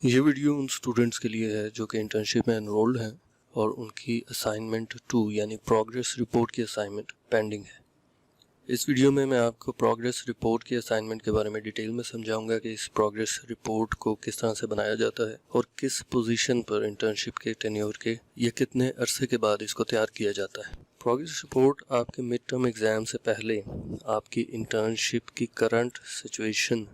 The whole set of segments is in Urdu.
یہ ویڈیو ان اسٹوڈنٹس کے لیے ہے جو کہ انٹرنشپ میں انرولڈ ہیں اور ان کی اسائنمنٹ 2 یعنی پروگریس رپورٹ کی اسائنمنٹ پینڈنگ ہے۔ اس ویڈیو میں آپ کو پروگریس رپورٹ کی اسائنمنٹ کے بارے میں ڈیٹیل میں سمجھاؤں گا کہ اس پروگریس رپورٹ کو کس طرح سے بنایا جاتا ہے اور کس پوزیشن پر انٹرنشپ کے ٹینیور کے یا کتنے عرصے کے بعد اس کو تیار کیا جاتا ہے۔ پروگریس رپورٹ آپ کے مڈ ٹرم ایگزام سے پہلے آپ کی انٹرنشپ کی کرنٹ سچویشن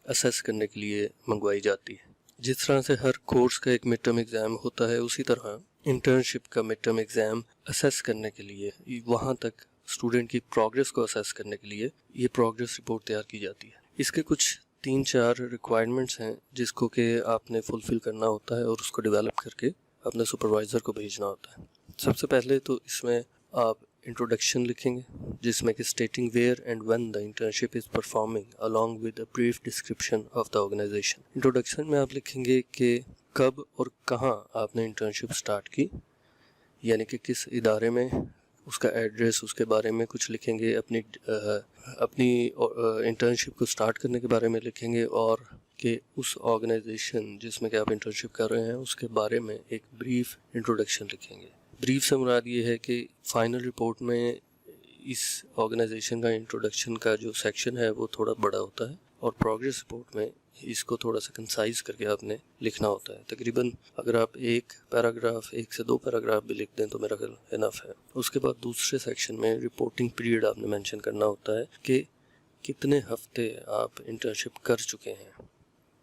اسیس کرنے کے لیے منگوائی جاتی ہے۔ جس طرح سے ہر کورس کا ایک مڈ ٹرم ایگزام ہوتا ہے، اسی طرح انٹرنشپ کا مڈ ٹرم ایگزام اسیس کرنے کے لیے، وہاں تک اسٹوڈنٹ کی پروگریس کو اسیس کرنے کے لیے یہ پروگریس رپورٹ تیار کی جاتی ہے۔ اس کے کچھ 3-4 ریکوائرمنٹس ہیں جس کو کہ آپ نے فلفل کرنا ہوتا ہے اور اس کو ڈیولپ کر کے اپنے سپروائزر کو بھیجنا ہوتا ہے۔ سب سے پہلے تو اس میں آپ انٹروڈکشن لکھیں گے جس میں کہ stating where and when the internship is performing along with a brief description of the organization۔ Introduction میں آپ لکھیں گے کہ کب اور کہاں آپ نے انٹرنشپ سٹارٹ کی، یعنی کہ کس ادارے میں، اس کا ایڈریس، اس کے بارے میں کچھ لکھیں گے، اپنی انٹرنشپ کو سٹارٹ کرنے کے بارے میں لکھیں گے، اور کہ اس آرگنائزیشن جس میں کہ آپ انٹرنشپ کر رہے ہیں اس کے بارے میں ایک بریف انٹروڈکشن لکھیں گے۔ بریف سے مراد یہ ہے کہ فائنل رپورٹ میں اس آرگنائزیشن کا انٹروڈکشن کا جو سیکشن ہے وہ تھوڑا بڑا ہوتا ہے، اور پروگریس رپورٹ میں اس کو تھوڑا سا کنسائز کر کے آپ نے لکھنا ہوتا ہے۔ تقریباً اگر آپ 1 سے 2 پیراگراف بھی لکھ دیں تو میرا خیال انف ہے۔ اس کے بعد دوسرے سیکشن میں رپورٹنگ پیریڈ آپ نے مینشن کرنا ہوتا ہے کہ کتنے ہفتے آپ انٹرنشپ کر چکے ہیں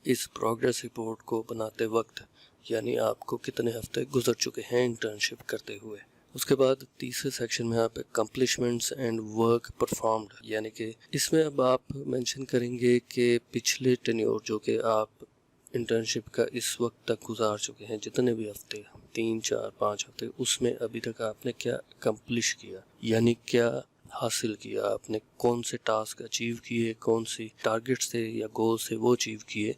اس پروگریس رپورٹ کو بناتے وقت، یعنی آپ کو کتنے ہفتے گزر چکے ہیں انٹرنشپ کرتے ہوئے۔ اس کے بعد تیسرے سیکشن میں آپ اکمپلشمنٹس اینڈ ورک پرفارمڈ، یعنی کہ اس میں اب آپ مینشن کریں گے کہ پچھلے ٹینیور جو کہ آپ انٹرنشپ کا اس وقت تک گزار چکے ہیں، جتنے بھی ہفتے، 3 4 5 ہفتے، اس میں ابھی تک آپ نے کیا اکمپلش کیا، یعنی کیا حاصل کیا، آپ نے کون سے ٹاسک اچیو کیے، کون سی ٹارگٹس تھے یا گولز تھے وہ اچیو کیے،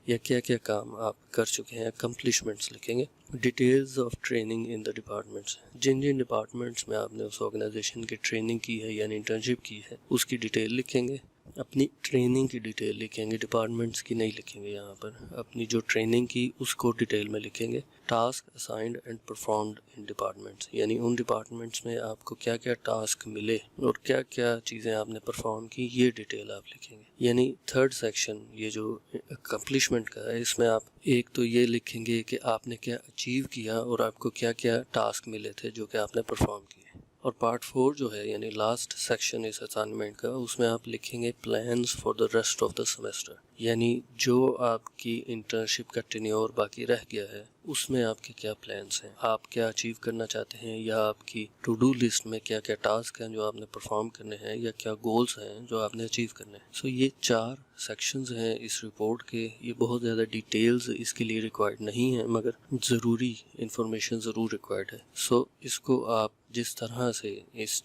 یا کیا کیا کام آپ کر چکے ہیں۔ اکمپلشمنٹس لکھیں گے۔ Details of training in the departments, جن ڈپارٹمنٹس میں آپ نے اس آرگنائزیشن کی ٹریننگ کی ہے یعنی انٹرنشپ کی ہے اس کی ڈیٹیل لکھیں گے۔ اپنی ٹریننگ کی ڈیٹیل لکھیں گے، ڈپارٹمنٹس کی نہیں لکھیں گے یہاں پر، اپنی جو ٹریننگ کی اس کو ڈیٹیل میں لکھیں گے۔ Task assigned and performed in departments, یعنی ان ڈپارٹمنٹس میں آپ کو کیا کیا ٹاسک ملے اور کیا کیا چیزیں آپ نے پرفارم کی، یہ ڈیٹیل آپ لکھیں گے۔ یعنی تھرڈ سیکشن یہ جو اکمپلشمنٹ کا ہے، اس میں آپ ایک تو یہ لکھیں گے کہ آپ نے کیا اچیو کیا اور آپ کو کیا کیا ٹاسک ملے تھے جو کہ آپ نے پرفارم کیے۔ اور پارٹ 4 جو ہے یعنی لاسٹ سیکشن اس اسائنمنٹ کا، اس میں آپ لکھیں گے plans for the rest of the semester, یعنی جو آپ کی انٹرنشپ کا ٹینیور باقی رہ گیا ہے اس میں آپ کے کیا پلانز ہیں، آپ کیا اچیو کرنا چاہتے ہیں، یا آپ کی ٹو ڈو لسٹ میں کیا کیا ٹاسک ہیں جو آپ نے پرفارم کرنے ہیں، یا کیا گولز ہیں جو آپ نے اچیو کرنے ہیں۔ سو یہ 4 سیکشنز ہیں اس رپورٹ کے۔ یہ بہت زیادہ ڈیٹیلز اس کے لیے ریکوائرڈ نہیں ہیں، مگر ضروری انفارمیشن ضرور ریکوائرڈ ہے۔ سو اس کو آپ جس طرح سے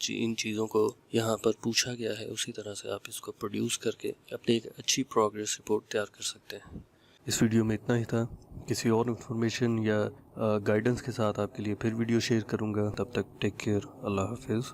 ان چیزوں کو یہاں پر پوچھا گیا ہے اسی طرح سے آپ اس کو پروڈیوس کر کے اپنی ایک اچھی پروگریس رپورٹ تیار کر سکتے ہیں۔ اس ویڈیو میں اتنا ہی تھا۔ کسی اور انفارمیشن یا گائیڈنس کے ساتھ آپ کے لیے پھر ویڈیو شیئر کروں گا۔ تب تک ٹیک کیئر، اللہ حافظ۔